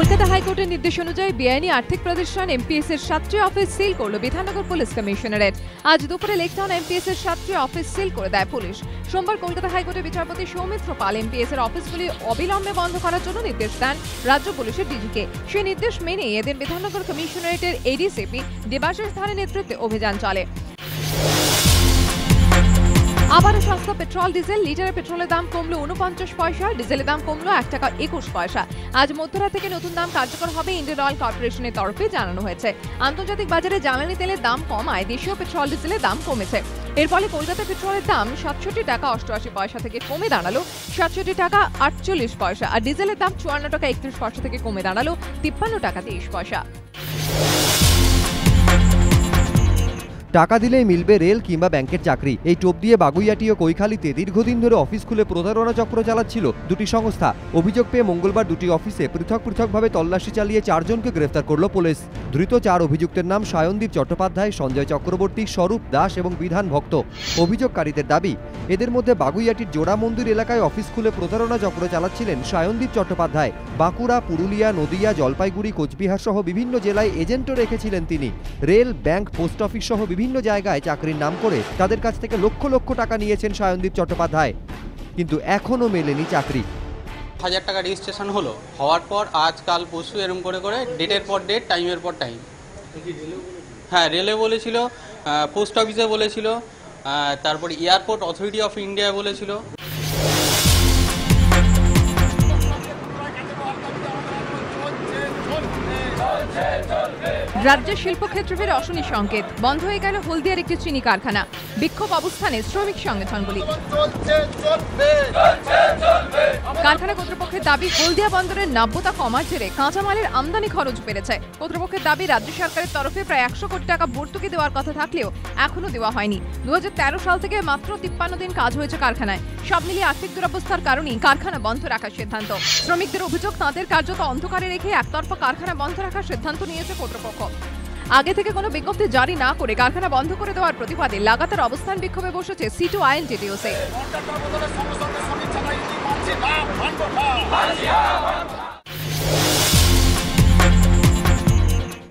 কলকাতা হাইকোর্টের নির্দেশ অনুযায়ী বেআইনি আর্থিক প্রতিষ্ঠান এমপিএস এর 7টি অফিস সিল করল বিধাননগর পুলিশ কমিশনারেট। আজ দুপুরে লেকটাউন এমপিএস এর 7টি অফিস সিল করে দেয় পুলিশ। সোমবার কলকাতা হাইকোর্টের বিচারপতি সৌমিত্র পাল এমপিএস এর অফিসগুলি অবিলম্বে বন্ধ করার জন্য নির্দেশ দেন রাজ্য পুলিশের ডিজিকে। সেই নির্দেশ মেনে এদিন বিধাননগর কমিশনারেটের এডিসিপি দেবাশিস ধারের নেতৃত্বে অভিযান চলে। আবারও সস্তা পেট্রোল ডিজেল, লিটারে পেট্রোলের দাম কমলো 49 পয়সা, ডিজেলের দাম কমলো 1 টাকা 21 পয়সা। আজ মধ্যরাত থেকে নতুন দাম কার্যকর হবে ইন্ডিয়ান অয়েল কর্পোরেশনের তরফে জানানো হয়েছে। আন্তর্জাতিক বাজারে জ্বালানি তেলের দাম কমায় দেশীয় পেট্রোল ডিজেলের দাম কমেছে। এর ফলে কলকাতা পেট্রোলের দাম 67 টাকা 88 পয়সা থেকে কমে দাঁড়ালো 67 টাকা 48 পয়সা, আর ডিজেলের দাম 54 টাকা 31 পয়সা থেকে কমে দাঁড়ালো 53 টাকা 23 পয়সা। টাকা দিলেই মিলবে রেল কিংবা ব্যাংকের চাকরি, এই টোপ দিয়ে বাগুইয়াটি ও কৈখালিতে দীর্ঘদিন ধরে অফিস খুলে প্রতারণা চক্র চালাচ্ছিল দুটি সংস্থা। অভিযোগ পেয়ে মঙ্গলবার দুটি অফিসে পৃথকভাবে তল্লাশি চালিয়ে 4 জনকে গ্রেফতার করল পুলিশ। ধৃত 4 অভিযুক্তের নাম সায়নদীপ চট্টোপাধ্যায়, সঞ্জয় চক্রবর্তী, স্বরূপ দাস এবং বিধান ভক্ত। অভিযোগকারীদের দাবি, এদের মধ্যে বাগুইয়াটির জোড়া মন্দির এলাকায় অফিস খুলে প্রতারণা চক্র চালাচ্ছিলেন সায়নদীপ চট্টোপাধ্যায়। বাঁকুড়া, পুরুলিয়া, নদিয়া, জলপাইগুড়ি, কোচবিহার সহ বিভিন্ন জেলায় এজেন্টও রেখেছিলেন তিনি। রেল, ব্যাংক, পোস্ট অফিস সহ বিভিন্ন জায়গায় চাকরির নাম করে তাদের কাছ থেকে লক্ষ লক্ষ টাকা নিয়েছেন সায়নদীপ চট্টোপাধ্যায়, কিন্তু এখনো মেলেনি চাকরি। 1000 টাকা রেজিস্ট্রেশন হওয়ার পর আজ কাল পরশু এরকম করে ডেটের পর ডেট, টাইমের পর টাইম। হ্যাঁ, রেলে বলেছিল, পোস্ট অফিসে বলেছিল, তারপরে এয়ারপোর্ট অথরিটি অফ ইন্ডিয়া বলেছিল। রাজ্যের শিল্পক্ষেত্রে ফের অশনি সংকেত, বন্ধ হয়ে গেল হলদিয়ার একটি চিনি কারখানা। বিক্ষোভ অবস্থানে শ্রমিক সংগঠনগুলি। কারখানা কর্তৃপক্ষের দাবি, হলদিয়া বন্দরের নাব্যতা কমার জেরে কাঁচামালের আমদানি খরচ বেড়েছে। কর্তৃপক্ষের দাবি, রাজ্য সরকারের তরফে প্রায় 100 কোটি টাকা ভর্তুকি দেওয়ার কথা থাকলেও এখনো দেওয়া হয়নি। 2013 সাল থেকে মাত্র 53 দিন কাজ হয়েছে কারখানায়। সব মিলিয়ে আর্থিক দুরবস্থার কারণেই কারখানা বন্ধ রাখার সিদ্ধান্ত। শ্রমিকদের অভিযোগ, তাঁদের কার্যত অন্ধকারে রেখে একতরফা কারখানা বন্ধ রাখার সিদ্ধান্ত নিয়েছে কর্তৃপক্ষ। আগে থেকে কোনো বিজ্ঞপ্তি জারি না করে কারখানা বন্ধ করে দেওয়ার প্রতিবাদে লাগাতার অবস্থান বিক্ষোভে বসেছে সিটু আইএনটিটিইউসি।